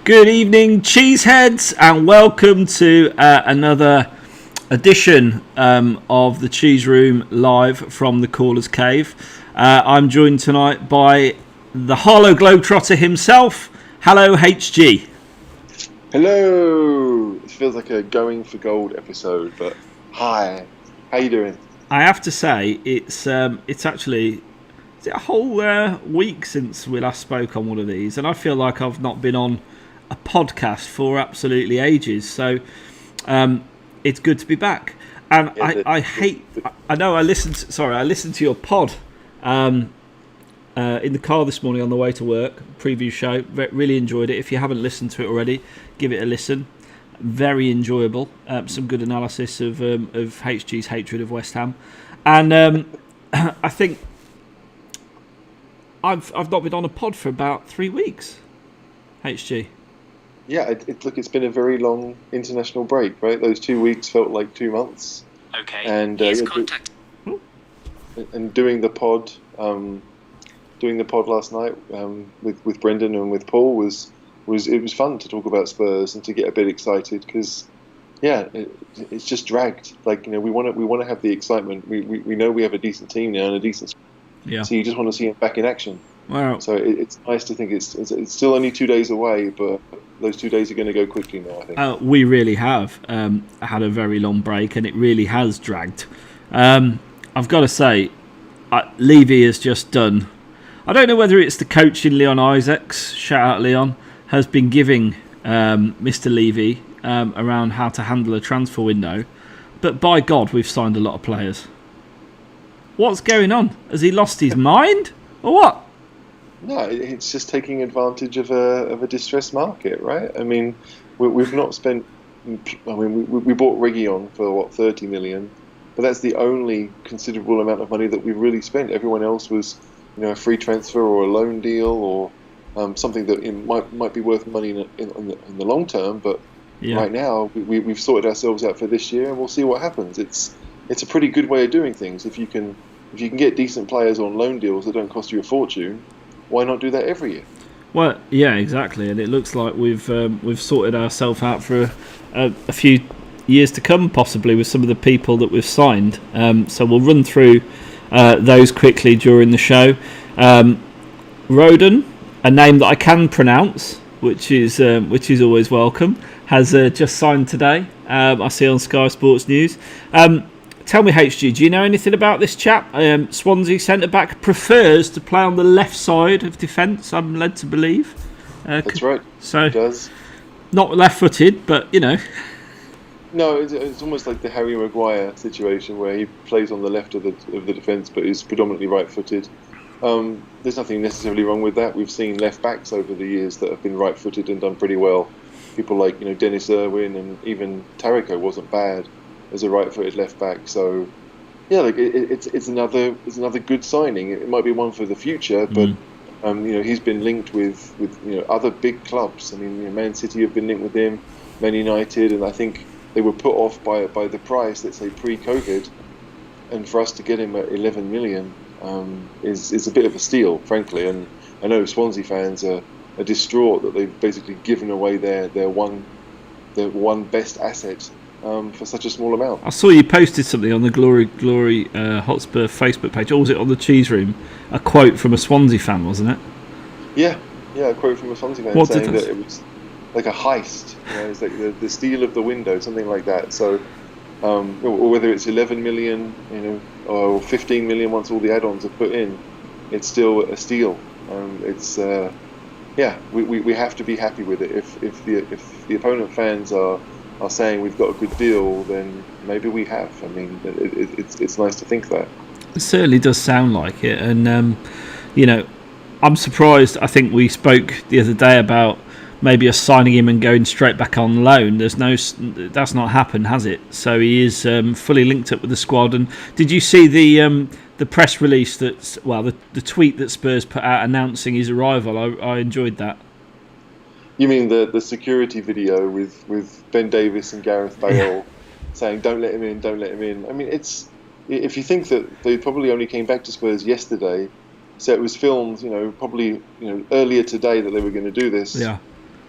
Good evening, cheeseheads, and welcome to another edition of the Cheese Room live from the Caller's Cave. I'm joined tonight by the Harlow Globetrotter himself. Hello, HG. Hello. It feels like a Going for Gold episode, but hi. How you doing? I have to say, it's actually a whole week since we last spoke on one of these, and I feel like I've not been on a podcast for absolutely ages. So it's good to be back. And Yeah, I listened to your pod in the car this morning on the way to work. Preview show, really enjoyed it. If you haven't listened to it already, give it a listen. Very enjoyable. Some good analysis of HG's hatred of West Ham, and I think I've not been on a pod for about 3 weeks. HG. Yeah, it's been a very long international break, right? Those 2 weeks felt like 2 months. Okay. And doing the pod last night with Brendan and with Paul was fun to talk about Spurs and to get a bit excited because it's just dragged. Like, you know, we want to have the excitement. We know we have a decent team now and a decent. Yeah. So you just want to see him back in action. Wow. So it's nice to think it's still only 2 days away, but those 2 days are going to go quickly now, I think. We really have had a very long break, and it really has dragged. I've got to say, Levy has just done. I don't know whether it's the coach in Leon Isaacs, shout out Leon, has been giving Mr. Levy around how to handle a transfer window, but by God, we've signed a lot of players. What's going on? Has he lost his mind, or what? No, it's just taking advantage of a distressed market, right? I mean, we've not spent. I mean, we bought Reguilon for 30 million, but that's the only considerable amount of money that we've really spent. Everyone else was, you know, a free transfer or a loan deal or something that might be worth money in the long term. But right now, we've sorted ourselves out for this year, and we'll see what happens. It's a pretty good way of doing things. If you can get decent players on loan deals that don't cost you a fortune, why not do that every year? Well, yeah, exactly, and it looks like we've sorted ourselves out for a few years to come, possibly with some of the people that we've signed. So we'll run through those quickly during the show. RODON, a name that I can pronounce, which is always welcome, has just signed today. I see on Sky Sports News. Tell me, HG, do you know anything about this chap? Swansea centre-back prefers to play on the left side of defence, I'm led to believe. That's right, so he does. Not left-footed, but, you know. No, it's almost like the Harry Maguire situation where he plays on the left of the defence but is predominantly right-footed. There's nothing necessarily wrong with that. We've seen left-backs over the years that have been right-footed and done pretty well. People like, you know, Dennis Irwin and even Tariko wasn't bad as a right-footed left-back. So, yeah, like it's another good signing. It might be one for the future, but you know, he's been linked with you know, other big clubs. I mean, you know, Man City have been linked with him, Man United, and I think they were put off by the price, let's say pre-COVID, and for us to get him at 11 million is a bit of a steal, frankly. And I know Swansea fans are distraught that they've basically given away their one best asset for such a small amount. I saw you posted something on the Glory Hotspur Facebook page, or was it on the Cheese Room? A quote from a Swansea fan, wasn't it? Yeah, a quote from a Swansea fan saying that it was like a heist. You know, it's like the steal of the window, something like that. So, or whether it's 11 million, you know, or 15 million once all the add-ons are put in, it's still a steal. We have to be happy with it. If the opponent fans are saying we've got a good deal, then maybe we have. I mean, it's nice to think that. It certainly does sound like it, and you know, I'm surprised. I think we spoke the other day about maybe us signing him and going straight back on loan. That's not happened, has it? So he is fully linked up with the squad. And did you see the press release the tweet that Spurs put out announcing his arrival? I enjoyed that. You mean the security video with Ben Davis and Gareth Bale saying don't let him in, don't let him in. I mean, if you think that they probably only came back to Spurs yesterday, so it was filmed, probably earlier today that they were going to do this. Yeah.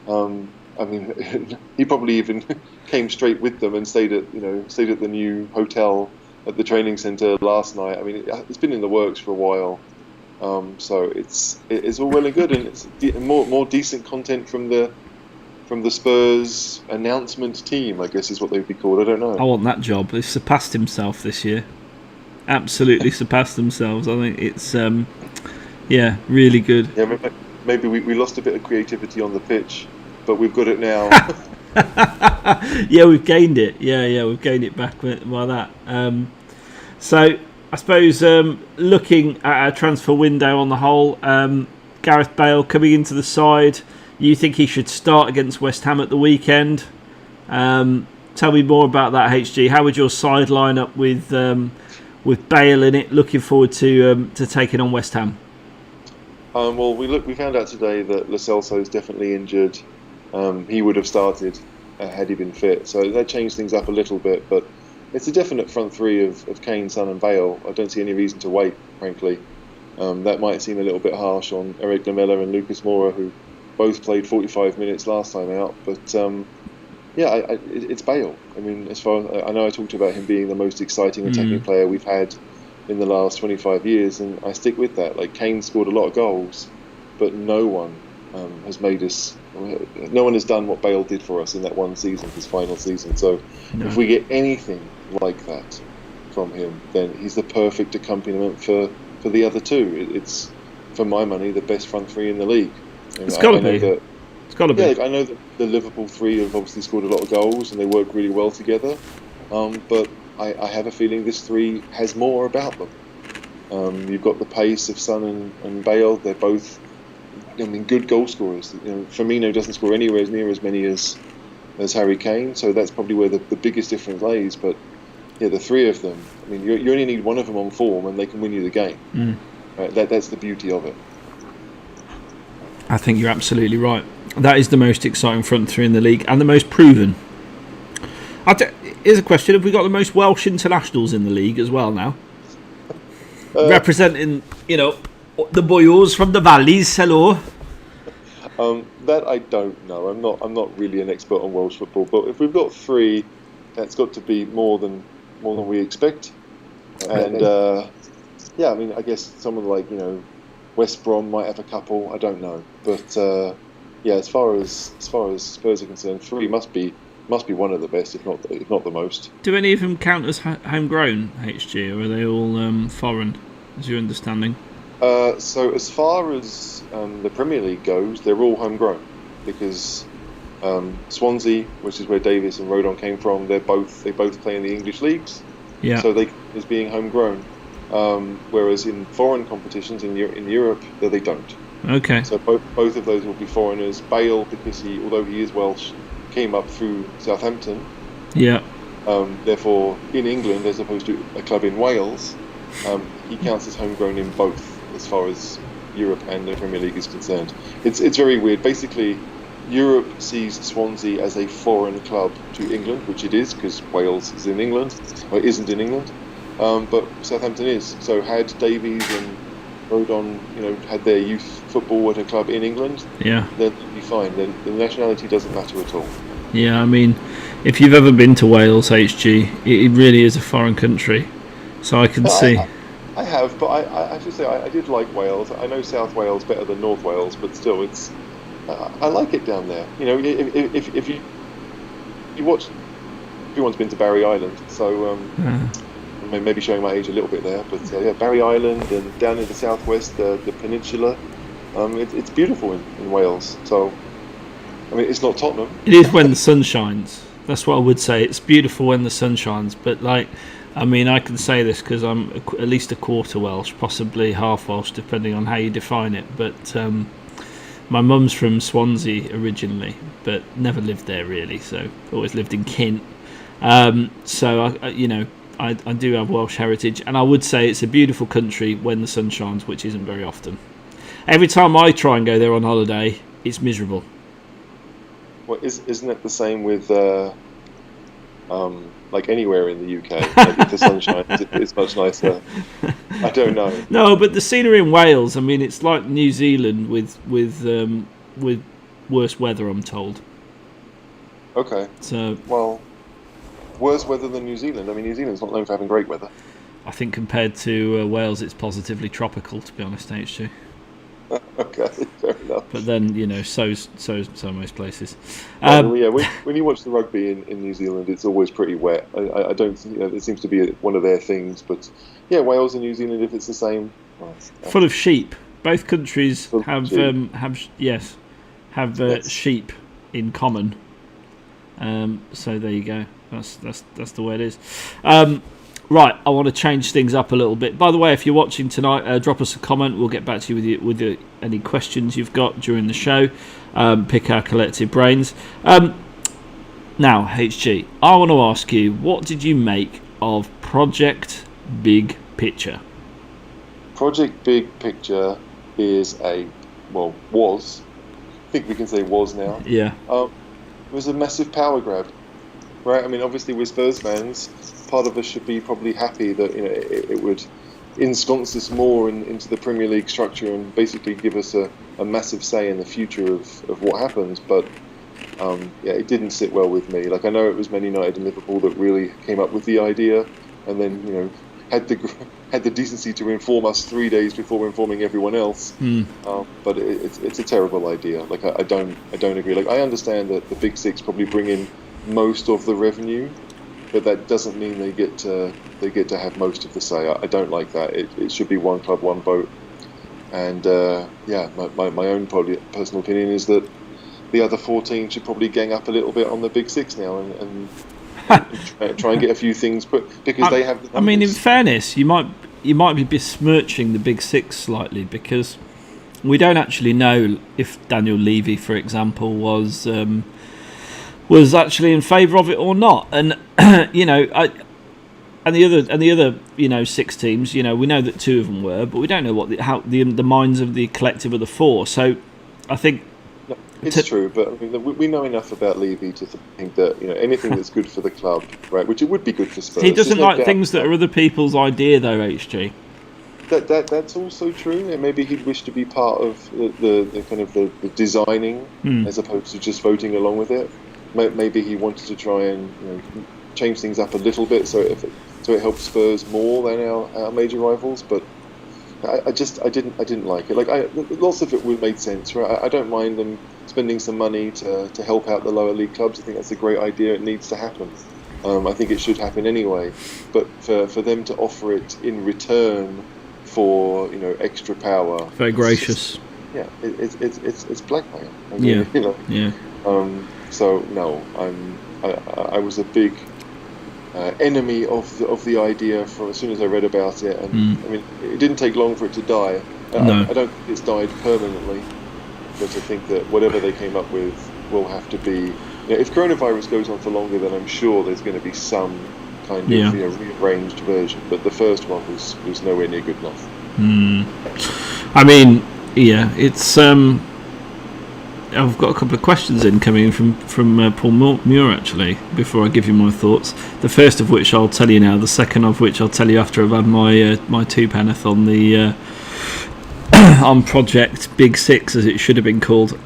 I mean, he probably even came straight with them and stayed at the new hotel at the training centre last night. I mean, it's been in the works for a while, so it's all well and good, and it's more decent content from the Spurs announcement team, I guess is what they'd be called. I don't know. I want that job. They've surpassed himself this year. Absolutely surpassed themselves. I think it's really good. Yeah, maybe we lost a bit of creativity on the pitch, but we've got it now. Yeah, we've gained it. Yeah, we've gained it back by that. So I suppose looking at our transfer window on the whole, Gareth Bale coming into the side. You think he should start against West Ham at the weekend? Tell me more about that, HG. How would your side line up with Bale in it? Looking forward to taking on West Ham. Well, we found out today that Lo Celso is definitely injured. He would have started had he been fit, so that changed things up a little bit. But it's a definite front three of Kane, Son, and Bale. I don't see any reason to wait, frankly. That might seem a little bit harsh on Eric Lamela and Lucas Moura, who both played 45 minutes last time out, but it's Bale. I mean, as far as I know, I talked about him being the most exciting attacking player we've had in the last 25 years, and I stick with that. Like, Kane scored a lot of goals, but no one has made us. No one has done what Bale did for us in that one season, his final season. So, if we get anything like that from him, then he's the perfect accompaniment for the other two. It's, for my money, the best front three in the league. It's got to be. It's got to be. Yeah, I know that the Liverpool three have obviously scored a lot of goals and they work really well together. But I have a feeling this three has more about them. You've got the pace of Son and Bale. They're both, good goal scorers. Firmino doesn't score anywhere near as many as Harry Kane, so that's probably where the biggest difference lays. But yeah, the three of them. I mean, you only need one of them on form, and they can win you the game. Right? That's the beauty of it. I think you're absolutely right. That is the most exciting front three in the league and the most proven. Here's a question: have we got the most Welsh internationals in the league as well now? Representing, the boyos from the valleys. Hello. That I don't know. I'm not really an expert on Welsh football, but if we've got three, that's got to be more than we expect. And I mean, I guess someone like West Brom might have a couple. I don't know, but as far as Spurs are concerned, three must be one of the best, if not the most. Do any of them count as homegrown, HG, or are they all foreign? Is your understanding? So as far as the Premier League goes, they're all homegrown because Swansea, which is where Davis and Rodon came from, they both play in the English leagues. Yeah. So they as being homegrown. Whereas in foreign competitions in Europe, they don't. Okay. So both of those will be foreigners. Bale, because although he is Welsh, came up through Southampton. Yeah. Therefore, in England, as opposed to a club in Wales, he counts as homegrown in both, as far as Europe and the Premier League is concerned. It's very weird. Basically, Europe sees Swansea as a foreign club to England, which it is, because Wales is in England, or isn't in England. But Southampton is. So had Davies and Rodon, had their youth football at a club in England, then they'd be fine. Then the nationality doesn't matter at all. Yeah, I mean, if you've ever been to Wales, HG, it really is a foreign country. So I can see. I have, but I have to say I did like Wales. I know South Wales better than North Wales, but still, it's I like it down there. If you watch, everyone's been to Barry Island, so. Maybe showing my age a little bit there, but Barry Island and down in the southwest, the peninsula, it's beautiful in Wales. So, I mean, it's not Tottenham. It is when the sun shines. That's what I would say. It's beautiful when the sun shines. But I can say this because I'm at least a quarter Welsh, possibly half Welsh, depending on how you define it. But my mum's from Swansea originally, but never lived there really. So always lived in Kent. I do have Welsh heritage, and I would say it's a beautiful country when the sun shines, which isn't very often. Every time I try and go there on holiday, it's miserable. Well, isn't it the same with like anywhere in the UK? Like if the sun shines, it's much nicer. I don't know. No, but the scenery in Wales, I mean, it's like New Zealand with worse weather, I'm told. Okay. So, Well, worse weather than New Zealand. I mean, New Zealand's not known for having great weather. I think compared to Wales, it's positively tropical, to be honest, HG. Okay, fair enough. But then, so most places. When you watch the rugby in New Zealand, it's always pretty wet. I don't think, it seems to be one of their things. But yeah, Wales and New Zealand, if it's the same. Well, full of sheep. Both countries have sheep in common. So there you go. That's the way it is. Right, I want to change things up a little bit. By the way, if you're watching tonight, drop us a comment. We'll get back to you with any questions you've got during the show. Pick our collective brains. Now, HG, I want to ask you, what did you make of Project Big Picture? Project Big Picture is was, I think we can say was now. Yeah. It was a massive power grab, right? I mean, obviously we're Spurs fans. Part of us should be probably happy that it would ensconce us more into the Premier League structure and basically give us a massive say in the future of what happens. But it didn't sit well with me. Like, I know it was Man United and Liverpool that really came up with the idea, and then had the decency to inform us 3 days before informing everyone else. But it's a terrible idea. Like, I don't agree. Like, I understand that the Big Six probably bring in most of the revenue, but that doesn't mean they get to have most of the say. I don't like that. It should be one club, one vote. And my own personal opinion is that the other 14 should probably gang up a little bit on the Big Six now and try and get a few things, but because they have. I mean, in fairness, you might be besmirching the Big Six slightly, because we don't actually know if Daniel Levy, for example, was actually in favour of it or not, and and the other 6 teams, we know that 2 of them were, but we don't know what the minds of the collective of the 4. So I think it's true, but I mean, we know enough about Levy to think that anything that's good for the club, right? Which it would be good for Spurs. He doesn't like things that are other people's idea, though, HG. That's also true. And maybe he'd wish to be part of the kind of the designing as opposed to just voting along with it. Maybe he wanted to try and change things up a little bit so it helps Spurs more than our major rivals. But I didn't like it. Like, lots of it would make sense, right? I don't mind them spending some money to help out the lower league clubs. I think that's a great idea. It needs to happen. I think it should happen anyway. But for them to offer it in return for extra power, very gracious. It's blackmail. I mean, So no, I was a big enemy of the idea from as soon as I read about it, and I mean, it didn't take long for it to die. No. I don't think it's died permanently, but I think that whatever they came up with will have to be. If coronavirus goes on for longer, then I'm sure there's going to be some kind of rearranged version. But the first one was nowhere near good enough. I mean, it's. I've got a couple of questions incoming from Paul Muir, actually, before I give you my thoughts. The first of which I'll tell you now. The second of which I'll tell you after I've had my 2 penneth on the on Project Big Six, as it should have been called.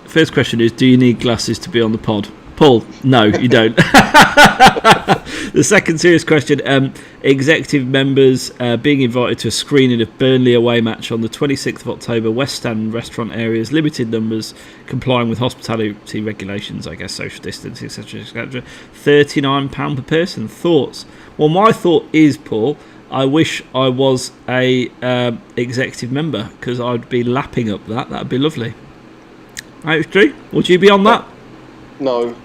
First question is, do you need glasses to be on the pod? Paul, no, you don't. The second serious question, executive members being invited to a screening of Burnley away match on the 26th of October, West Stand restaurant areas, limited numbers, complying with hospitality regulations, I guess, social distancing, etc., etc. £39 per person. Thoughts? Well, my thought is, Paul, I wish I was a executive member, because I'd be lapping up that. That'd be lovely. HG, would you be on that? No.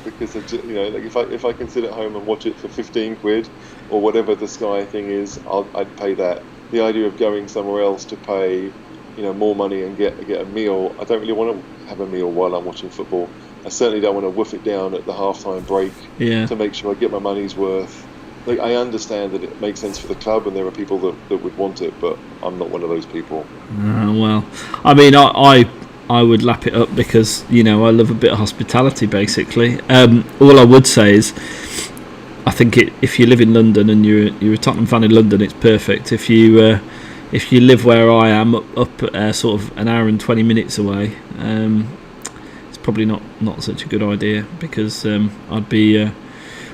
Because if I can sit at home and watch it for 15 quid or whatever the Sky thing is, I'd pay that. The idea of going somewhere else to pay more money and get a meal, I don't really want to have a meal while I'm watching football. I certainly don't want to woof it down at the half-time break to make sure I get my money's worth. Like, I understand that it makes sense for the club and there are people that would want it, but I'm not one of those people. Well, I mean, I would lap it up because I love a bit of hospitality, basically. All I would say is, I think if you live in London and you're a Tottenham fan in London, it's perfect. If you if you live where I am, up sort of an hour and 20 minutes away, it's probably not such a good idea, because I'd be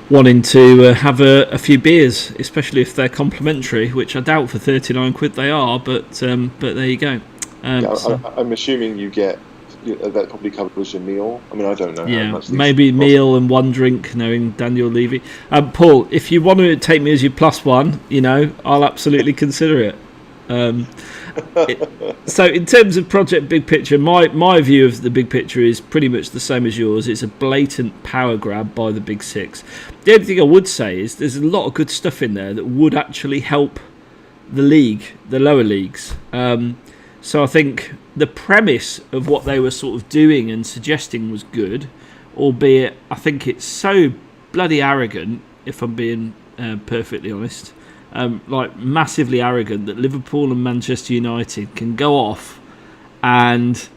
wanting to have a few beers, especially if they're complimentary, which I doubt for 39 quid they are, but there you go. I'm assuming you get that probably covers your meal. I mean, I don't know how much. Maybe meal and one drink, knowing Daniel Levy. Paul, if you want to take me as your +1, I'll absolutely consider it. So in terms of Project Big Picture, my view of the big picture is pretty much the same as yours. It's a blatant power grab by the Big Six. The only thing I would say is there's a lot of good stuff in there that would actually help the league, the lower leagues. So I think the premise of what they were sort of doing and suggesting was good, albeit I think it's so bloody arrogant, if I'm being perfectly honest. Like massively arrogant that Liverpool and Manchester United can go off and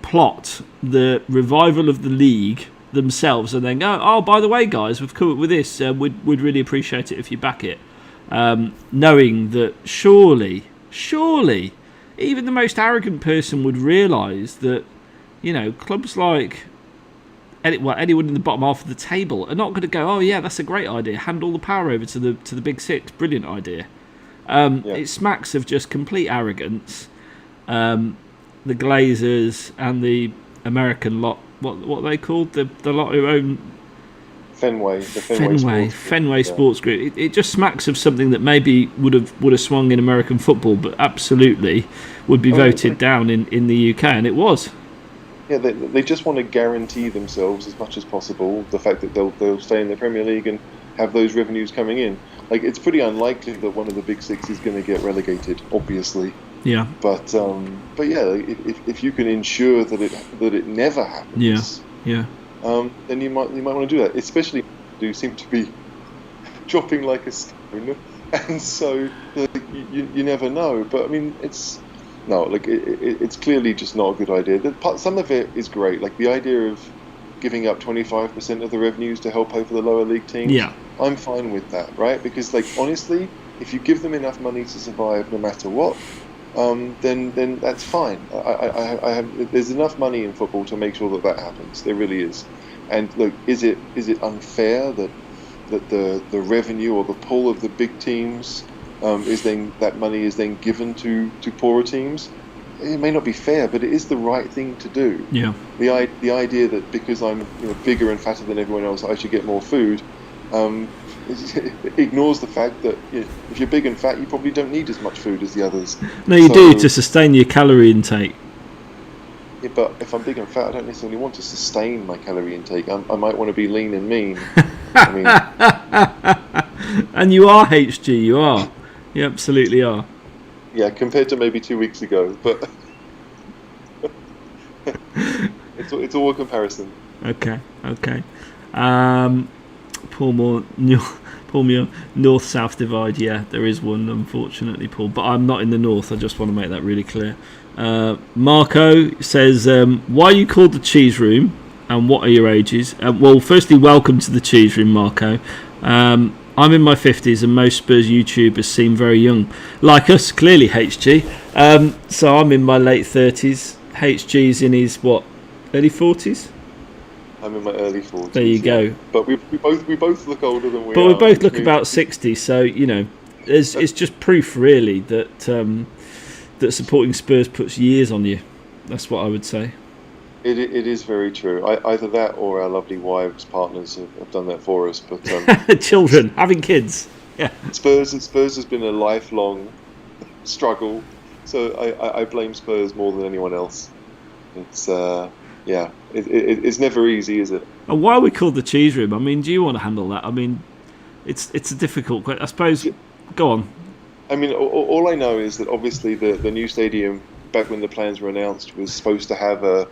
plot the revival of the league themselves and then go, oh, by the way, guys, we've come up with this. We'd really appreciate it if you back it. Knowing that surely, even the most arrogant person would realise that, clubs like anyone in the bottom half of the table are not going to go, oh yeah, that's a great idea, hand all the power over to the Big Six, brilliant idea. It smacks of just complete arrogance. The Glazers and the American lot, what are they called, the lot who own Fenway Sports Group. It just smacks of something that maybe would have swung in American football, but absolutely would be voted down in the UK, and it was. Yeah, they just want to guarantee themselves as much as possible the fact that they'll stay in the Premier League and have those revenues coming in. Like, it's pretty unlikely that one of the Big Six is going to get relegated, obviously. Yeah. But yeah, if you can ensure that it never happens. Yeah. Then you might want to do that. Especially, do seem to be dropping like a stone, and so you never know. But I mean, it's clearly just not a good idea. Some of it is great, like the idea of giving up 25% of the revenues to help pay for the lower league teams. Yeah, I'm fine with that, right? Because, like, honestly, if you give them enough money to survive no matter what, then that's fine. There's enough money in football to make sure that happens. There really is. And look, is it unfair that the revenue or the pull of the big teams that money is then given to poorer teams? It may not be fair, but it is the right thing to do. Yeah. The idea that because I'm bigger and fatter than everyone else, I should get more food, ignores the fact that if you're big and fat, you probably don't need as much food as the others. No, you do, to sustain your calorie intake. Yeah, but if I'm big and fat, I don't necessarily want to sustain my calorie intake. I might want to be lean and mean. And you are, HG, you are. You absolutely are. Yeah, compared to maybe 2 weeks ago, but it's all a comparison. Okay. Paul Moore north-south divide. Yeah, there is one, unfortunately, Paul. But I'm not in the north. I just want to make that really clear. Marco says, why are you called the Cheese Room, and what are your ages? Well, firstly, welcome to the Cheese Room, Marco. I'm in my 50s, and most Spurs YouTubers seem very young. Like us, clearly, HG. So I'm in my late 30s. HG's in his, early 40s? I'm in my early 40s. There you go. But we both look older than we are. But we both look about 60, so, it's just proof, really, that that supporting Spurs puts years on you. That's what I would say. It is very true. Either that or our lovely wives, partners have done that for us. But children, having kids. Yeah. Spurs has been a lifelong struggle. So I blame Spurs more than anyone else. It's it's never easy, is it? And why are we called the Cheese Room? I mean, do you want to handle that? I mean, it's a difficult question. I suppose. Go on. I mean, all I know is that obviously the new stadium, back when the plans were announced, was supposed to have a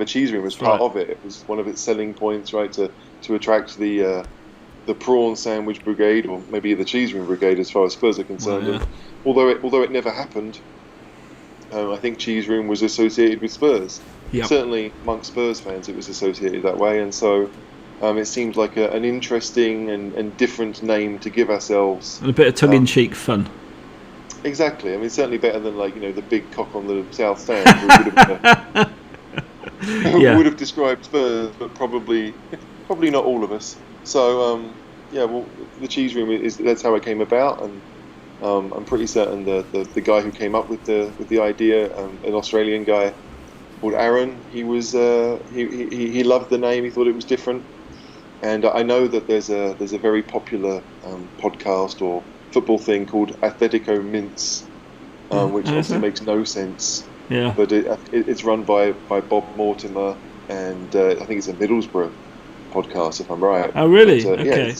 cheese room as part of it. It was one of its selling points, right, to attract the prawn sandwich brigade, or maybe the cheese room brigade, as far as Spurs are concerned. Well, yeah. And although it never happened, I think cheese room was associated with Spurs. Yep. Certainly amongst Spurs fans, it was associated that way, and so it seemed like an interesting and different name to give ourselves. And a bit of tongue-in-cheek fun. Exactly. I mean, certainly better than the big cock on the south stand who Yeah. would have described Spurs, but probably not all of us. So yeah, well, the cheese room that's how it came about, and I'm pretty certain the guy who came up with the idea, an Australian guy called Aaron, he loved the name. He thought it was different, and I know that there's a very popular podcast or football thing called Atletico Mince, which obviously makes no sense. Yeah. But it's run by Bob Mortimer, and I think it's a Middlesbrough podcast, if I'm right. Oh, really? But, okay.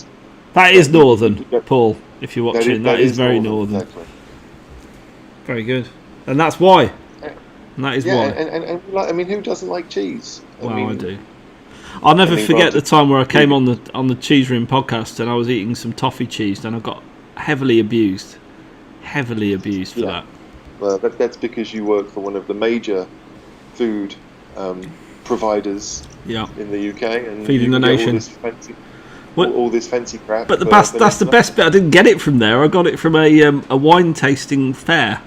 That is northern, Paul. If you're watching, that is very northern. Exactly. Very good, and that's why. And that is why. And I mean, who doesn't like cheese? I do. I'll never forget the time where I came on the Cheese Room podcast and I was eating some toffee cheese and I got heavily abused for that. Well, that's because you work for one of the major food providers in the UK and feeding the nation. All this fancy crap. But that's the best bit. I didn't get it from there. I got it from a wine tasting fair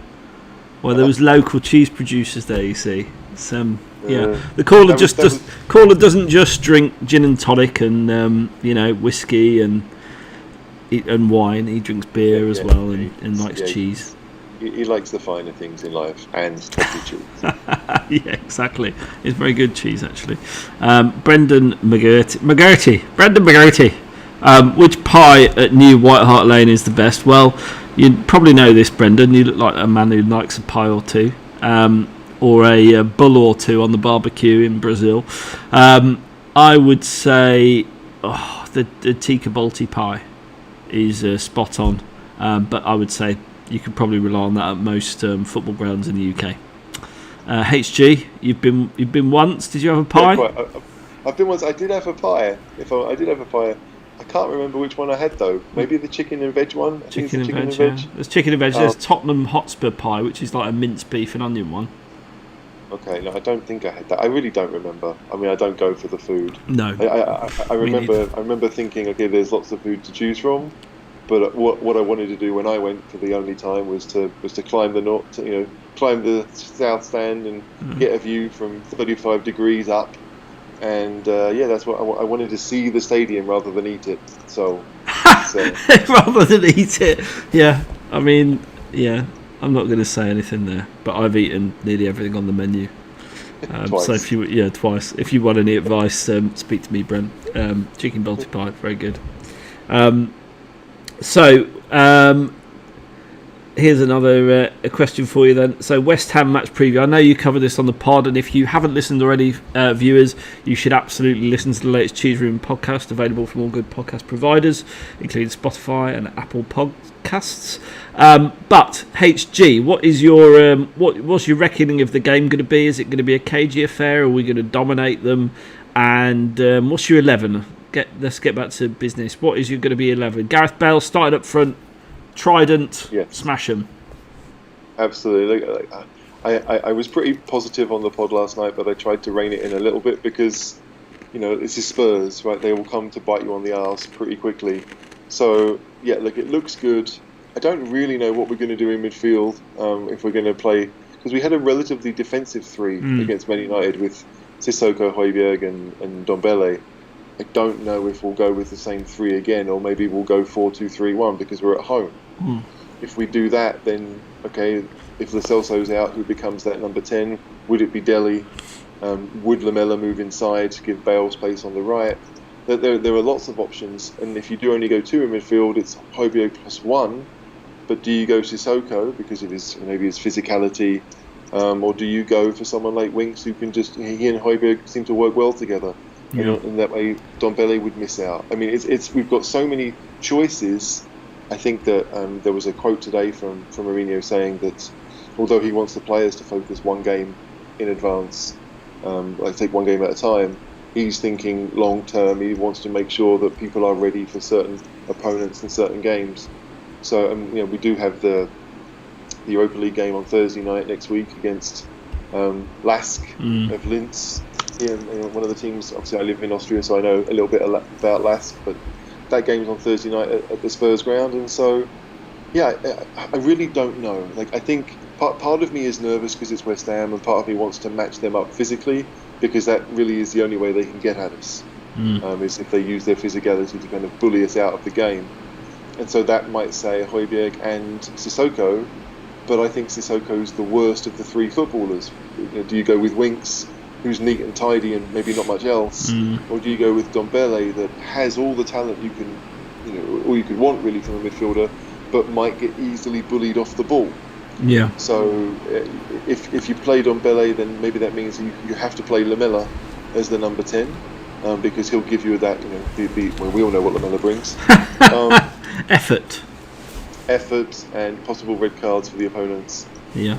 where there was local cheese producers there. You see, the caller caller doesn't just drink gin and tonic and whiskey and wine. He drinks beer as well and likes cheese. He likes the finer things in life and toffee cheese. Yeah, exactly. It's very good cheese, actually. Brendan McGurty. Which pie at New White Hart Lane is the best? Well, you probably know this, Brendan. You look like a man who likes a pie or two, or a bull or two on the barbecue in Brazil. I would say the tikka balti pie is spot on, but I would say you could probably rely on that at most football grounds in the UK. HG, you've been once. Did you have a pie? Yeah, I've been once. I did have a pie. I did have a pie. I can't remember which one I had though. Maybe the chicken and veg one. Chicken and veg. Yeah. There's chicken and veg. There's Tottenham Hotspur pie, which is like a minced beef and onion one. Okay, no, I don't think I had that. I really don't remember. I mean, I don't go for the food. No. I remember thinking, okay, there's lots of food to choose from, but what I wanted to do when I went for the only time was to climb climb the south stand and get a view from 35 degrees up, and that's what I wanted to see the stadium rather than eat it. So rather than eat it, yeah. I mean, yeah. I'm not going to say anything there, but I've eaten nearly everything on the menu. Twice. So twice. If you want any advice, speak to me, Brent. Chicken balti pie, very good. Here's another a question for you then. So West Ham match preview. I know you covered this on the pod, and if you haven't listened already, viewers, you should absolutely listen to the latest Cheese Room podcast, available from all good podcast providers, including Spotify and Apple Podcasts. But HG, what is your what's your reckoning of the game going to be? Is it going to be a cagey affair? Are we going to dominate them? And what's your 11? Let's get back to business. What is going to be 11? Gareth Bale started up front. Trident, yes. Smash them. Absolutely. I was pretty positive on the pod last night, but I tried to rein it in a little bit because, this is Spurs, right? They will come to bite you on the arse pretty quickly. So, yeah, look, it looks good. I don't really know what we're going to do in midfield if we're going to play, because we had a relatively defensive three against Man United with Sissoko, Højbjerg and Ndombele. I don't know if we'll go with the same three again, or maybe we'll go 4-2-3-1 because we're at home. If we do that, then okay. If Lo Celso's out, who becomes that number 10? Would it be Dele? Would Lamela move inside to give Bale space on the right? There are lots of options, and if you do only go two in midfield, it's Højbjerg plus one. But do you go Sissoko because of his physicality, or do you go for someone like Winks who can he and Højbjerg seem to work well together? Yeah. And that way Ndombele would miss out. I mean, we've got so many choices. I think that there was a quote today from Mourinho saying that although he wants the players to focus one game in advance, take one game at a time, he's thinking long term. He wants to make sure that people are ready for certain opponents in certain games. So we do have the Europa League game on Thursday night next week against Lask of Linz. One of the teams. Obviously, I live in Austria, so I know a little bit about Lask. But that game's on Thursday night at the Spurs ground, and so Yeah, I really don't know. Like, I think part of me is nervous because it's West Ham, and part of me wants to match them up physically because that really is the only way they can get at us. Is if they use their physicality to kind of bully us out of the game. And so that might say Højbjerg and Sissoko, but I think Sissoko's the worst of the three footballers. Do you go with Winks, who's neat and tidy and maybe not much else, or do you go with Dombele that has all the talent you can, all you could want really from a midfielder, but might get easily bullied off the ball? Yeah. So if you play Dombele, then maybe that means you have to play Lamela as the number 10. Because he'll give you that, well, we all know what Lamela brings. Effort and possible red cards for the opponents. Yeah.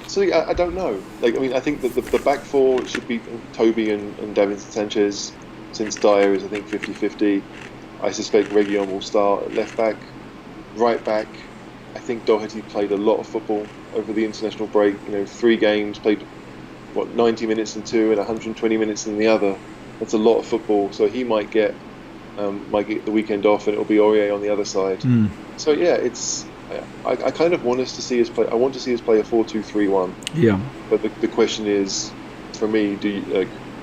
So I don't know. I think that the back four should be Toby and Davinson Sanchez, since Dyer is, I think, 50-50. I suspect Reguilon will start at left back. Right back, I think Doherty played a lot of football over the international break. 3 games, played 90 minutes in 2 and 120 minutes in the other. That's a lot of football, so he might get the weekend off, and it'll be Aurier on the other side. So yeah, it's I kind of want us to see us play. I want to see us play a 4-2-3-1. Yeah. But the question is, for me,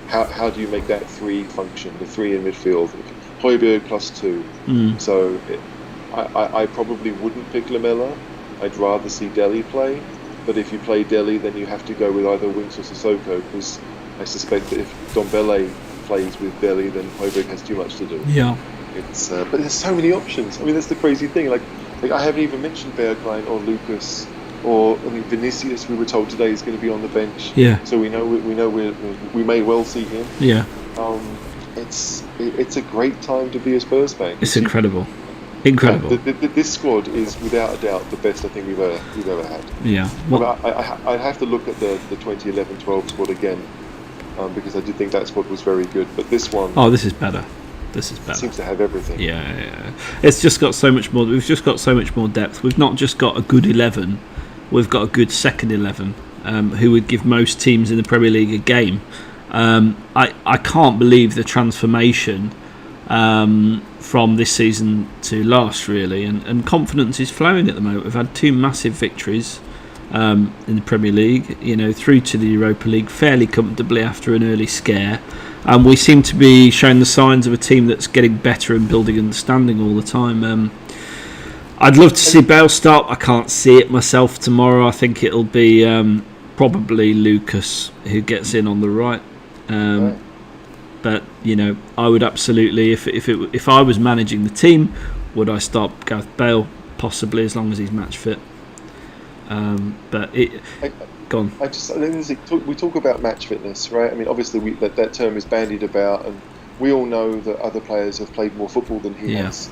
how do you make that 3 function? The 3 in midfield, Højbjerg plus 2. So I probably wouldn't pick Lamela. I'd rather see Dele play. But if you play Dele, then you have to go with either Winks or Sissoko, because I suspect that if Dombele plays with Dele, then Højbjerg has too much to do. Yeah. It's but there's so many options. That's the crazy thing. Like I haven't even mentioned Bergwijn or Lucas or Vinicius. We were told today is going to be on the bench. Yeah. So we know we may well see him. Yeah. It's a great time to be a Spurs fan. It's incredible. Incredible. This squad is without a doubt the best I think we've ever had. Yeah. I'd have to look at the 2011-12 squad again, because I did think that squad was very good. But this one, this is better. This is better. Seems to have everything. Yeah. It's just got so much more. We've just got so much more depth. We've not just got a good 11. We've got a good second 11, who would give most teams in the Premier League a game. I can't believe the transformation from this season to last, really, and confidence is flowing at the moment. We've had 2 massive victories in the Premier League, through to the Europa League fairly comfortably after an early scare, and we seem to be showing the signs of a team that's getting better and building understanding all the time. I'd love to see Bale start. I can't see it myself tomorrow. I think it'll be probably Lucas who gets in on the right. But I would absolutely, if I was managing the team, would I start Gareth Bale? Possibly, as long as he's match fit. But go on. We talk about match fitness, right? Obviously that term is bandied about, and we all know that other players have played more football than he has.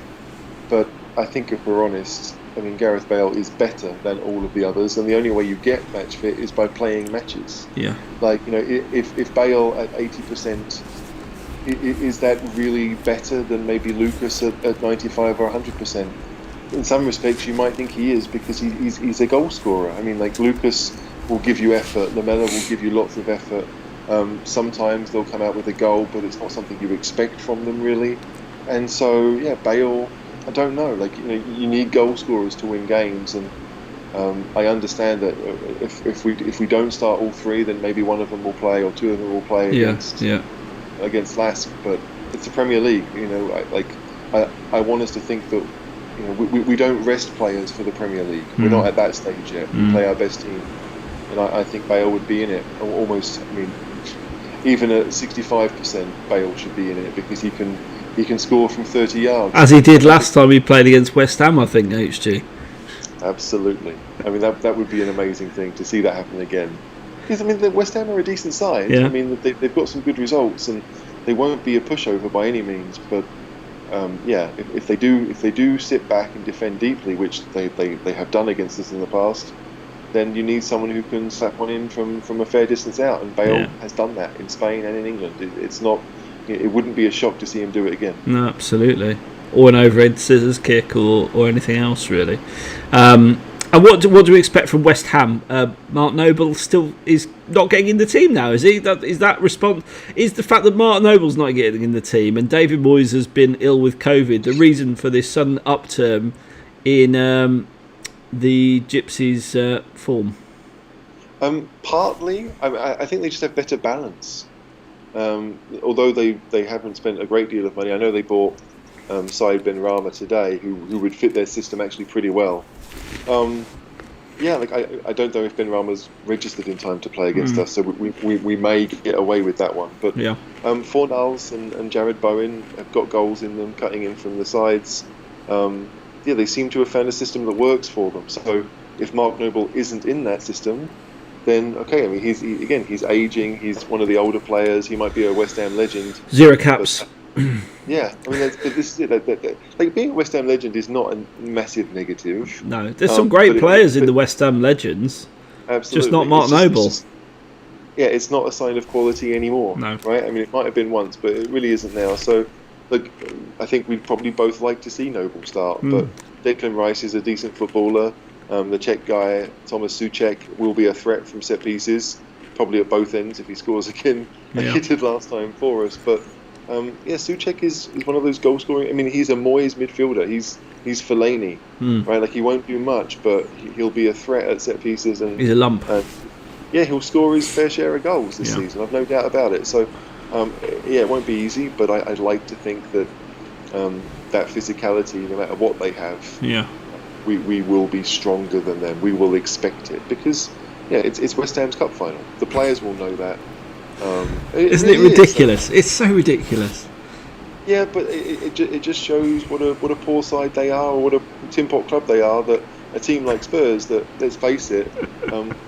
But I think if we're honest, Gareth Bale is better than all of the others, and the only way you get match fit is by playing matches. Yeah. If Bale at 80%, is that really better than maybe Lucas at 95 or 100%? In some respects, you might think he is, because he's a goal scorer. Lucas will give you effort. Lamela will give you lots of effort. Sometimes they'll come out with a goal, but it's not something you expect from them, really. And so, yeah, Bale, I don't know. You need goal scorers to win games, and I understand that if we don't start all 3, then maybe one of them will play, or 2 of them will play against Lask. But it's the Premier League. I want us to think that we don't rest players for the Premier League. We're not at that stage yet. We play our best team, and I think Bale would be in it almost. Even at 65%, Bale should be in it, because he can score from 30 yards, as he did last time he played against West Ham, I think. HG. Absolutely. That would be an amazing thing to see that happen again. Because the West Ham are a decent side. Yeah. They've got some good results, and they won't be a pushover by any means. But if they do sit back and defend deeply, which they have done against us in the past, then you need someone who can slap one in from a fair distance out. And Bale has done that in Spain and in England. It's not. It wouldn't be a shock to see him do it again. No, absolutely. Or an overhead scissors kick, or anything else, really. And what do we expect from West Ham? Mark Noble still is not getting in the team now, is he? Is the fact that Mark Noble's not getting in the team and David Moyes has been ill with COVID the reason for this sudden upturn in the Gypsies' form? Partly, I think they just have better balance. Although they haven't spent a great deal of money, I know they bought Said Ben Rama today, who would fit their system actually pretty well. Yeah, like I don't know if Ben Rama's registered in time to play against us, so we may get away with that one. But Yeah. Fornals and Jared Bowen have got goals in them, cutting in from the sides. Yeah, they seem to have found a system that works for them. So if Mark Noble isn't in that system, then okay. I mean, he's aging. He's one of the older players. He might be a West Ham legend. 0 caps. Yeah, I mean, like being a West Ham legend is not a massive negative. No, there's some great players in the West Ham legends. Absolutely, just not Mark Noble. Yeah, it's not a sign of quality anymore. No, right? I mean, it might have been once, but it really isn't now. So, look, I think we'd probably both like to see Noble start, but Declan Rice is a decent footballer. The Czech guy, Thomas Souček, will be a threat from set pieces, probably at both ends if he scores again, like he did last time for us. But yeah, Souček is one of those goal scoring. I mean, he's a Moyes midfielder. He's Fellaini, right? Like he won't do much, but he'll be a threat at set pieces. And he's a lump. Yeah, he'll score his fair share of goals this season. I've no doubt about it. So yeah, it won't be easy, but I'd like to think that that physicality, no matter what they have, we will be stronger than them. We will expect it because it's West Ham's cup final. The players will know that. Isn't it ridiculous? It's so ridiculous. Yeah, but it just shows what a poor side they are, or what a tin pot club they are. That a team like Spurs, that let's face it,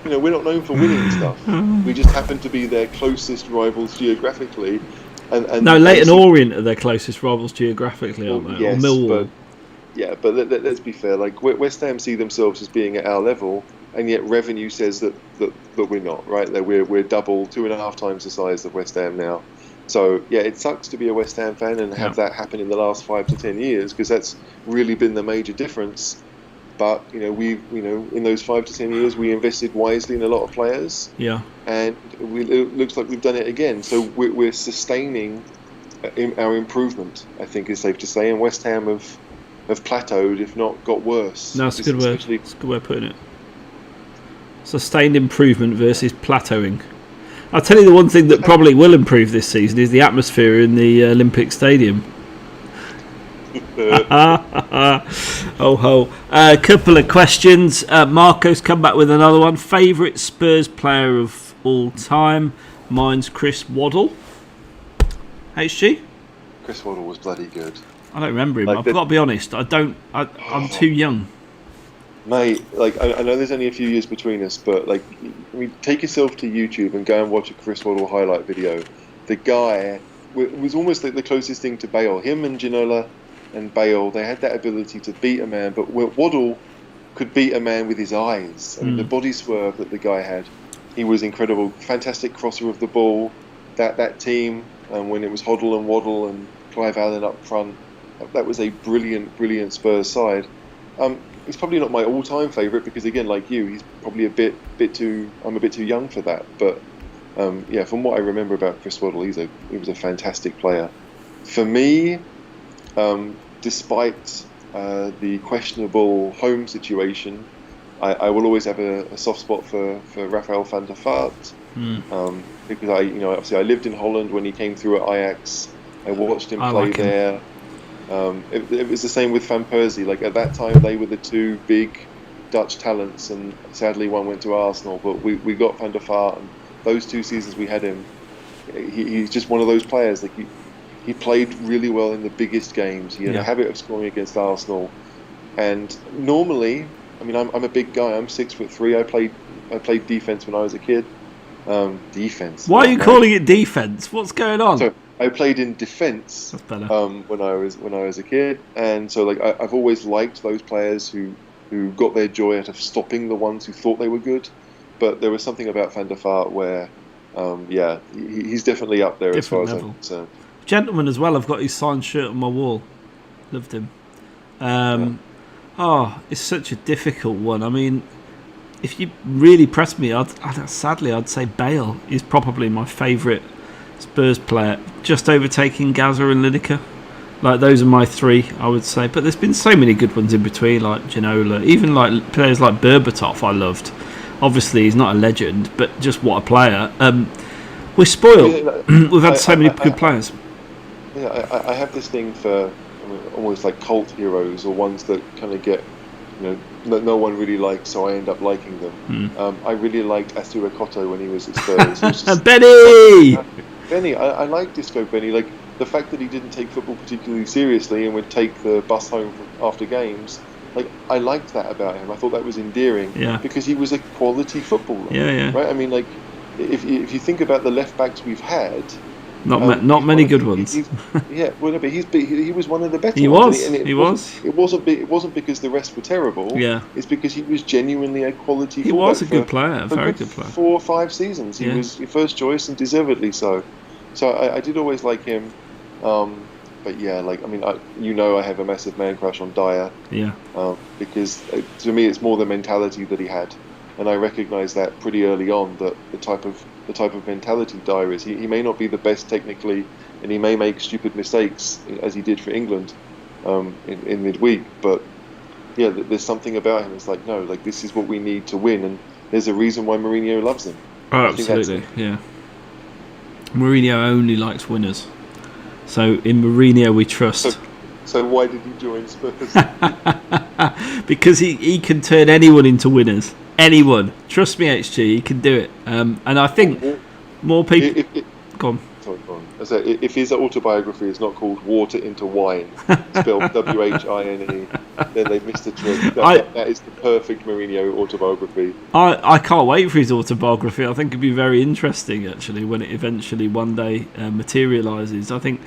we're not known for winning stuff. We just happen to be their closest rivals geographically. And no, Leyton Orient are their closest rivals geographically, aren't they? Yes, or Millwall. But let's be fair. Like West Ham see themselves as being at our level, and yet revenue says that we're not, right? That we're double, 2.5 times the size of West Ham now. So yeah, it sucks to be a West Ham fan and have that happen in the last 5 to 10 years, because that's really been the major difference. But in those 5 to 10 years, we invested wisely in a lot of players. Yeah. And it looks like we've done it again. So we're sustaining our improvement, I think is safe to say. And West Ham have plateaued, if not got worse. No, it's a good word. It's a good way of putting it. Sustained improvement versus plateauing. I'll tell you the one thing that probably will improve this season is the atmosphere in the Olympic Stadium. Oh ho. A couple of questions. Marco's come back with another one. Favourite Spurs player of all time? Mine's Chris Waddle. HG? Chris Waddle was bloody good. I don't remember him. I've got to be honest. I'm too young. Mate, like I know there's only a few years between us, but like, take yourself to YouTube and go and watch a Chris Waddle highlight video. The guy was almost like the closest thing to Bale. Him and Ginola and Bale, they had that ability to beat a man, but Waddle could beat a man with his eyes. I mean, the body swerve that the guy had, he was incredible. Fantastic crosser of the ball. That team, when it was Hoddle and Waddle and Clive Allen up front, that was a brilliant Spurs side. He's probably not my all-time favourite because, again, like you, he's probably I'm a bit too young for that. But yeah, from what I remember about Chris Waddle, he was a fantastic player. For me, despite the questionable home situation, I will always have a soft spot for Rafael van der Vaart. Because obviously I lived in Holland when he came through at Ajax. I watched him play there. It was the same with Van Persie. Like at that time, they were the two big Dutch talents, and sadly one went to Arsenal. But we got Van der Vaart, and those 2 seasons we had him. He's just one of those players. Like he played really well in the biggest games. He had a habit of scoring against Arsenal, and normally, I mean, I'm a big guy. I'm 6'3". I played defense when I was a kid. Defense. Why are you calling it defense? What's going on? So I played in defense when I was a kid, and so like I've always liked those players who got their joy out of stopping the ones who thought they were good. But there was something about Van der Vaart where, he's definitely up there different as far level. as I'm concerned. Gentleman as well. I've got his signed shirt on my wall. Loved him. It's such a difficult one. I mean, if you really press me, sadly I'd say Bale is probably my favourite Spurs player, just overtaking Gaza and Lineker. Like those are my three, I would say. But there's been so many good ones in between, like Ginola, even like players like Berbatov. I loved. Obviously, he's not a legend, but just what a player. We're spoiled. We've had so many good players. Yeah, I have this thing for almost like cult heroes or ones that kind of get, no one really likes, so I end up liking them. I really liked Asu Ekoto when he was at Spurs. Benny! Benny, I like Disco Benny. Like the fact that he didn't take football particularly seriously and would take the bus home after games. Like I liked that about him. I thought that was endearing. Yeah. Because he was a quality footballer. Yeah. Right. I mean, like if you think about the left backs we've had. Not many good ones. Yeah, well, but he was one of the better he ones. Was. He was. It wasn't because the rest were terrible. Yeah. It's because he was genuinely a quality. He was a good player, a very good player. 4 or 5 seasons, he was your first choice and deservedly so. So I did always like him. But yeah, like I mean, I have a massive man crush on Dyer. Yeah. Because to me, it's more the mentality that he had, and I recognised that pretty early on that the type of mentality Dyer is. He may not be the best technically, and he may make stupid mistakes as he did for England in midweek. But yeah, there's something about him. It's like no, like this is what we need to win, and there's a reason why Mourinho loves him. Oh, absolutely, yeah. Mourinho only likes winners. So in Mourinho we trust. So why did he join Spurs? Because he can turn anyone into winners. Anyone. Trust me, HG, he can do it. And I think more people... Go on. Sorry, go on. So if his autobiography is not called Water into Wine, spelled W-H-I-N-E, then they've missed a trick. That is the perfect Mourinho autobiography. I can't wait for his autobiography. I think it'd be very interesting, actually, when it eventually one day materialises. I think,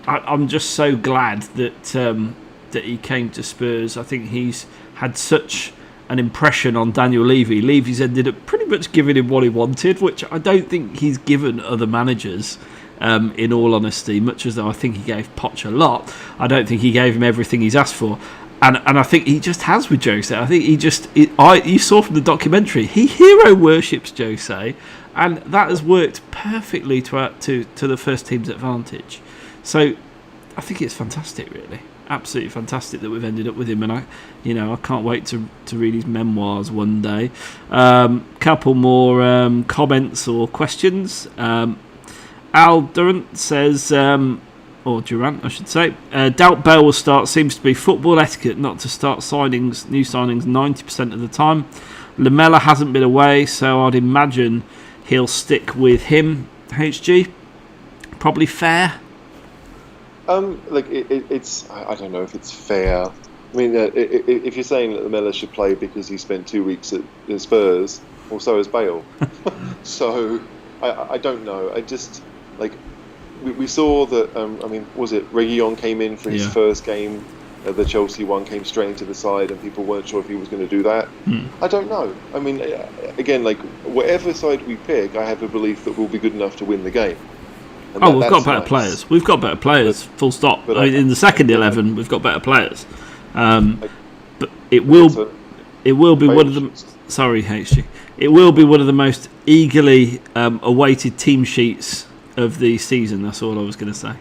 I'm just so glad that he came to Spurs. I think he's had such an impression on Daniel Levy. Levy's ended up pretty much giving him what he wanted, which I don't think he's given other managers, in all honesty, much as though I think he gave Poch a lot. I don't think he gave him everything he's asked for. And I think he just has with Jose. I think you saw from the documentary, he hero worships Jose, and that has worked perfectly to the first team's advantage. So I think it's fantastic, really. Absolutely fantastic that we've ended up with him, and I can't wait to read his memoirs one day. Couple more comments or questions. Al Durant says, or Durant, I should say, doubt Bale will start. Seems to be football etiquette not to start new signings 90% of the time. Lamela hasn't been away, so I'd imagine he'll stick with him. HG, probably fair. It's I don't know if it's fair. I mean, if you're saying that Lamela should play because he spent 2 weeks at the Spurs, well, so has Bale. So I don't know. I just we saw that. I mean, was it Reguilon came in for his first game? The Chelsea one came straight into the side, and people weren't sure if he was going to do that. I don't know. I mean, again, whatever side we pick, I have a belief that we'll be good enough to win the game. We've got better players. We've got better players, full stop. In the second 11, we've got better players. But it will be one of the... Sorry, HG. It will be one of the most eagerly awaited team sheets of the season. That's all I was going to say.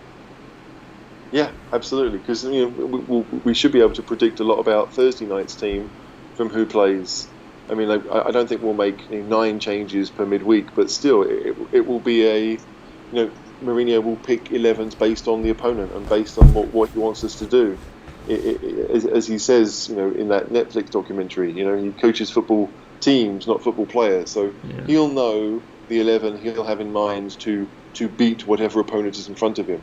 Yeah, absolutely. Because we should be able to predict a lot about Thursday night's team from who plays. I mean, I don't think we'll make 9 changes per midweek, but still, it will be Mourinho will pick 11s based on the opponent and based on what he wants us to do. As he says, in that Netflix documentary, he coaches football teams, not football players. So he'll know the 11 he'll have in mind to beat whatever opponent is in front of him.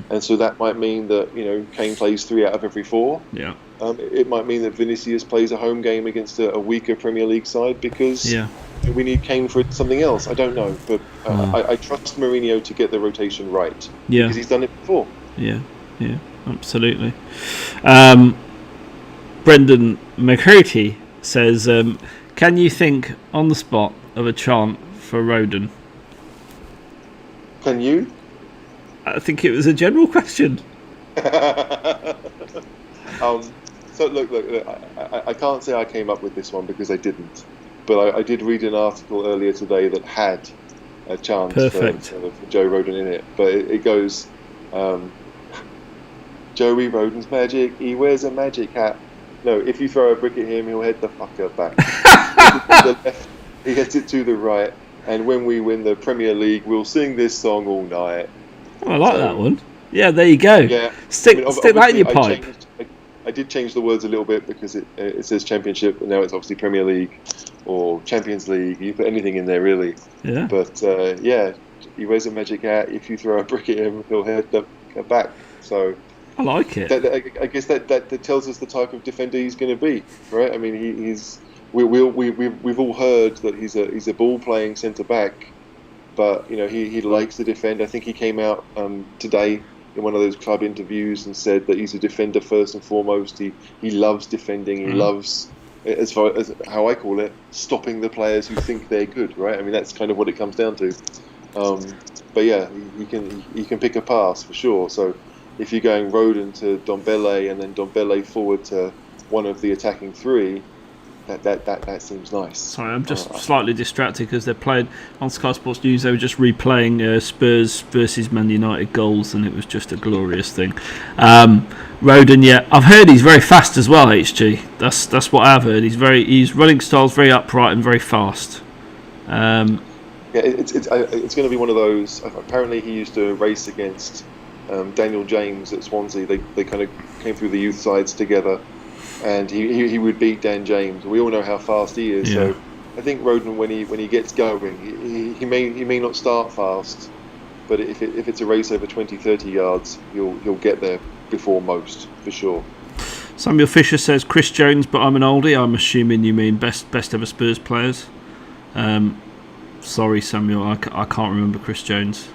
And so that might mean that Kane plays 3 out of every 4. Yeah. It might mean that Vinicius plays a home game against a weaker Premier League side because we need Kane for something else. I don't know, but I trust Mourinho to get the rotation right because he's done it before. Yeah, absolutely. Brendan McCurdy says, can you think on the spot of a chant for Rodon? Can you? I think it was a general question. So look, I can't say I came up with this one because I didn't, but I did read an article earlier today that had a chant for Joe Rodon in it. But it goes, Joey Rodon's magic. He wears a magic hat. No, if you throw a brick at him, he'll head the fucker back. To the left, he gets it to the right. And when we win the Premier League, we'll sing this song all night. Oh, I like that one. Yeah, there you go. Yeah, stick that in your pipe. I did change the words a little bit because it says Championship, and now it's obviously Premier League or Champions League. You put anything in there, really. Yeah. But he wears a magic hat. If you throw a brick at him, he'll head back. So I like it. I guess that tells us the type of defender he's going to be, right? I mean, we've all heard that he's a ball playing centre back, but he likes to defend. I think he came out today in one of those club interviews and said that he's a defender first and foremost. He loves defending. He loves, as far as how I call it, stopping the players who think they're good, right? I mean, that's kind of what it comes down to. But yeah, he can pick a pass for sure. So if you're going Rodon to Ndombele and then Ndombele forward to one of the attacking three, that seems nice. Sorry, I'm just slightly distracted because they're playing on Sky Sports News. They were just replaying Spurs versus Man United goals, and it was just a glorious thing. Rodon, yeah, I've heard he's very fast as well. HG, that's what I've heard. His running style's very upright and very fast. Yeah, it's going to be one of those. Apparently, he used to race against Daniel James at Swansea. They kind of came through the youth sides together, and he would beat Dan James. We all know how fast he is. Yeah. So I think Rodon, when he gets going, he may not start fast, but if it's a race over 20-30 yards, he'll get there before most, for sure. Samuel Fisher says Chris Jones, but I'm an oldie. I'm assuming you mean best ever Spurs players. Sorry, Samuel, I can't remember Chris Jones.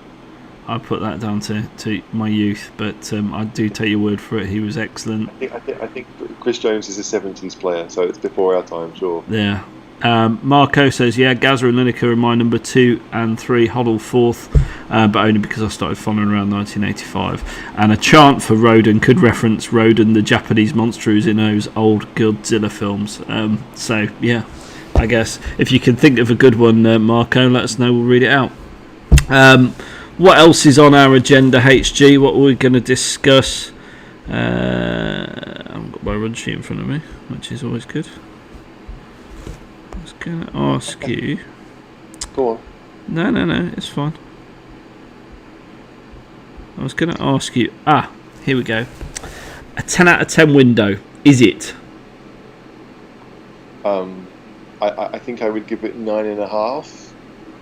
I put that down to my youth, but I do take your word for it. He was excellent. I think Chris Jones is a 70s player, so it's before our time, sure. Yeah. Marco says, yeah, Gazza and Lineker are my number 2 and 3, Hoddle 4th, but only because I started following around 1985. And a chant for Rodon could reference Rodon, the Japanese monster who's in those old Godzilla films. So, yeah, I guess if you can think of a good one, Marco, let us know, we'll read it out. What else is on our agenda, HG? What are we going to discuss? I haven't got my run sheet in front of me, which is always good. I was going to ask you... Go on. No, it's fine. I was going to ask you... here we go. A 10 out of 10 window. Is it? I think I would give it 9.5.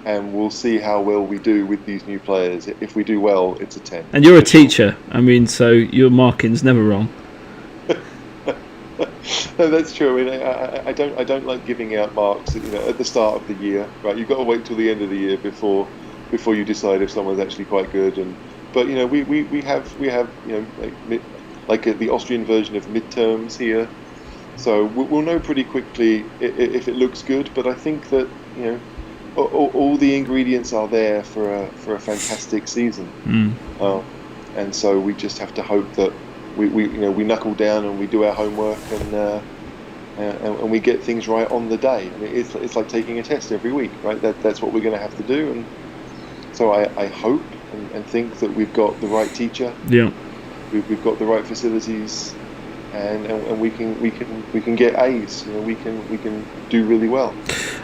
And we'll see how well we do with these new players. If we do well, it's a 10. And you're a teacher. I mean, so your marking's never wrong. No, that's true. I mean, I don't like giving out marks, at the start of the year. Right, you've got to wait till the end of the year before you decide if someone's actually quite good. But we have like the Austrian version of midterms here, so we'll know pretty quickly if it looks good. But I think that all the ingredients are there for a fantastic season, and so we just have to hope that we knuckle down and we do our homework and we get things right on the day. I mean, it's like taking a test every week, right? That's what we're going to have to do, and so I hope and think that we've got the right teacher. Yeah, we've got the right facilities. And we can get A's. We can do really well.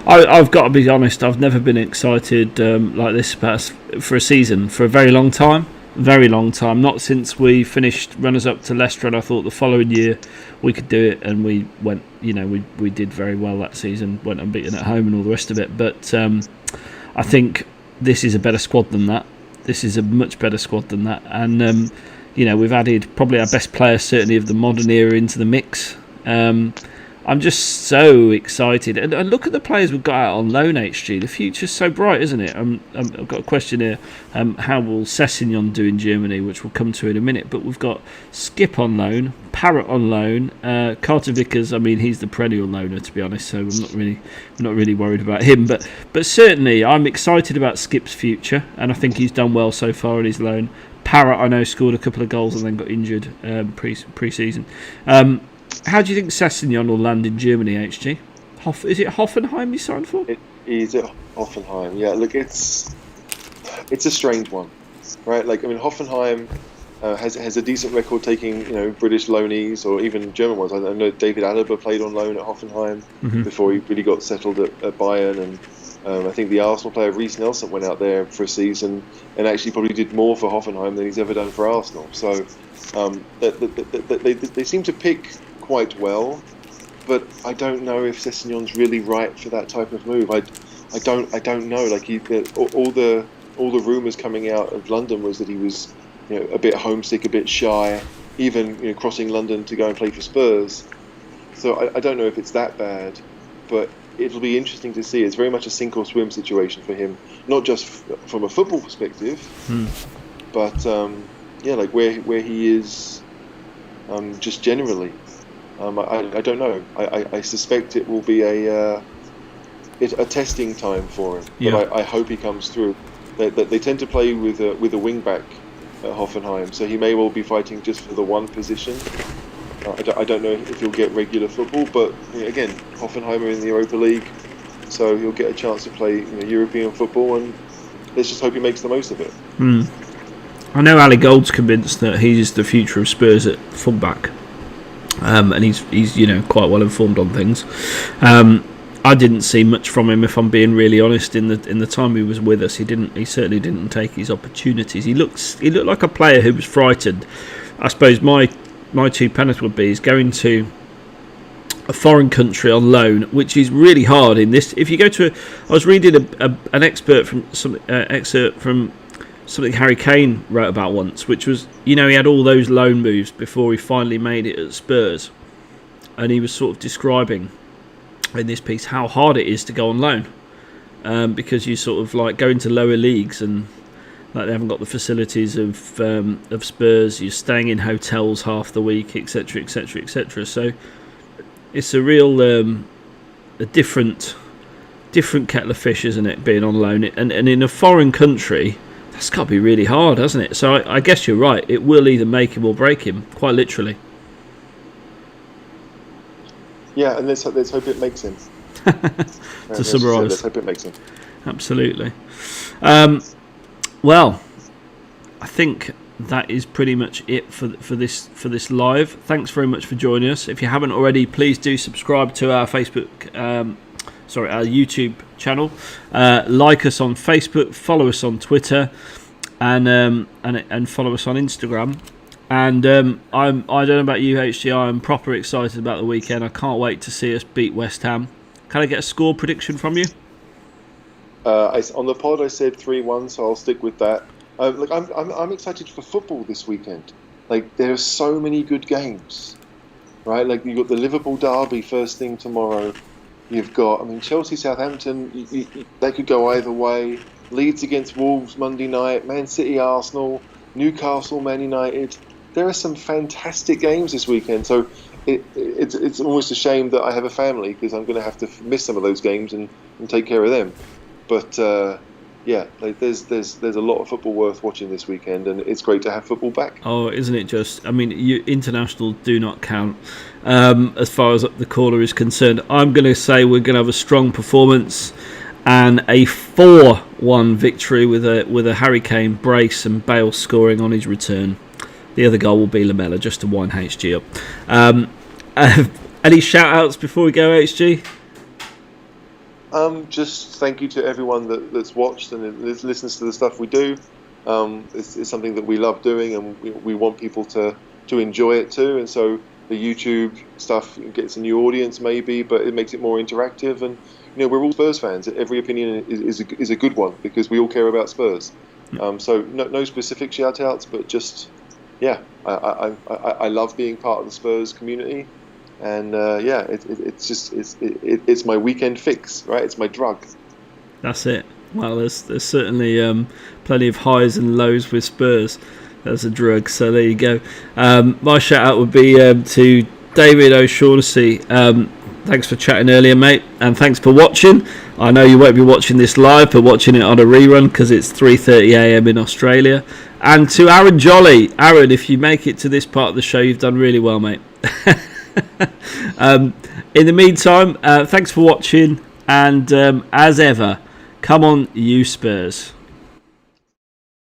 I've got to be honest. I've never been excited like this for a season for a very long time. Very long time. Not since we finished runners up to Leicester, and I thought the following year we could do it, and we went. We did very well that season. Went unbeaten at home and all the rest of it. But I think this is a better squad than that. This is a much better squad than that, and. We've added probably our best players, certainly of the modern era, into the mix. I'm just so excited. And look at the players we've got out on loan, HG. The future's so bright, isn't it? I've got a question here. How will Sessegnon do in Germany, which we'll come to in a minute. But we've got Skip on loan, Parrott on loan, Carter Vickers. I mean, he's the perennial loaner, to be honest, so I'm not really worried about him. But certainly, I'm excited about Skip's future, and I think he's done well so far on his loan. Parrott, I know, scored a couple of goals and then got injured pre-season. How do you think Sessegnon will land in Germany, HG? Is it Hoffenheim you signed for? It is at Hoffenheim, yeah. Look, it's a strange one, right? Like, I mean, Hoffenheim, has a decent record taking British loanees or even German ones. I know David Alaba played on loan at Hoffenheim before he really got settled at Bayern, and I think the Arsenal player Reece Nelson went out there for a season and actually probably did more for Hoffenheim than he's ever done for Arsenal. So they seem to pick quite well, but I don't know if Sessegnon's really right for that type of move. I don't know. Like all the rumours coming out of London was that he was a bit homesick, a bit shy, even crossing London to go and play for Spurs. So I don't know if it's that bad, but it'll be interesting to see. It's very much a sink or swim situation for him, not just from a football perspective, but like where he is, just generally. I don't know. I suspect it will be a testing time for him, but I hope he comes through. They tend to play with a wing back at Hoffenheim, so he may well be fighting just for the one position. I don't know if he'll get regular football, but again, Hoffenheim are in the Europa League, so he'll get a chance to play European football, and let's just hope he makes the most of it. I know Ali Gold's convinced that he's the future of Spurs at fullback, and he's quite well informed on things. I didn't see much from him, if I'm being really honest. In the time he was with us, he certainly didn't take his opportunities. He looked like a player who was frightened. I suppose my two penneth would be is going to a foreign country on loan, which is really hard in this. If you go to, I was reading an excerpt from something Harry Kane wrote about once, which was he had all those loan moves before he finally made it at Spurs, and he was sort of describing in this piece how hard it is to go on loan, because you sort of like go into lower leagues and like they haven't got the facilities of Spurs. You're staying in hotels half the week, etc., etc., etc. So it's a real a different kettle of fish, isn't it? Being on loan, and in a foreign country, that's got to be really hard, hasn't it? So I guess you're right. It will either make him or break him, quite literally. Yeah, and let's hope it makes him. To summarise, let's hope it makes him. Absolutely. Well, I think that is pretty much it for this live. Thanks very much for joining us. If you haven't already, please do subscribe to our our YouTube channel. Like us on Facebook, follow us on Twitter, and follow us on Instagram. And I don't know about you, HG. I'm proper excited about the weekend. I can't wait to see us beat West Ham. Can I get a score prediction from you? On the pod, I said 3-1, so I'll stick with that. Look, I'm excited for football this weekend. Like, there are so many good games, right? Like, you've got the Liverpool derby first thing tomorrow. You've got, Chelsea, Southampton. They could go either way. Leeds against Wolves Monday night. Man City, Arsenal. Newcastle, Man United. There are some fantastic games this weekend. So it's almost a shame that I have a family, because I'm going to have to miss some of those games and take care of them. But there's a lot of football worth watching this weekend, and it's great to have football back. Oh, isn't it just? International do not count as far as the caller is concerned. I'm going to say we're going to have a strong performance and a 4-1 victory with a Harry Kane brace and Bale scoring on his return. The other goal will be Lamella, just to wind HG up. Any shout-outs before we go, HG? Just thank you to everyone that's watched and listens to the stuff we do. It's something that we love doing, and we want people to enjoy it too. And so the YouTube stuff gets a new audience maybe, but it makes it more interactive. And we're all Spurs fans. Every opinion is a good one, because we all care about Spurs. So no specific shout-outs, but just I love being part of the Spurs community. And it's my weekend fix, right? It's my drug. That's it. Well, there's certainly plenty of highs and lows with Spurs as a drug. So there you go. My shout out would be to David O'Shaughnessy. Thanks for chatting earlier, mate, and thanks for watching. I know you won't be watching this live, but watching it on a rerun, because it's 3:30 a.m. in Australia. And to Aaron Jolly, Aaron, if you make it to this part of the show, you've done really well, mate. In the meantime, thanks for watching, and as ever, come on, you Spurs.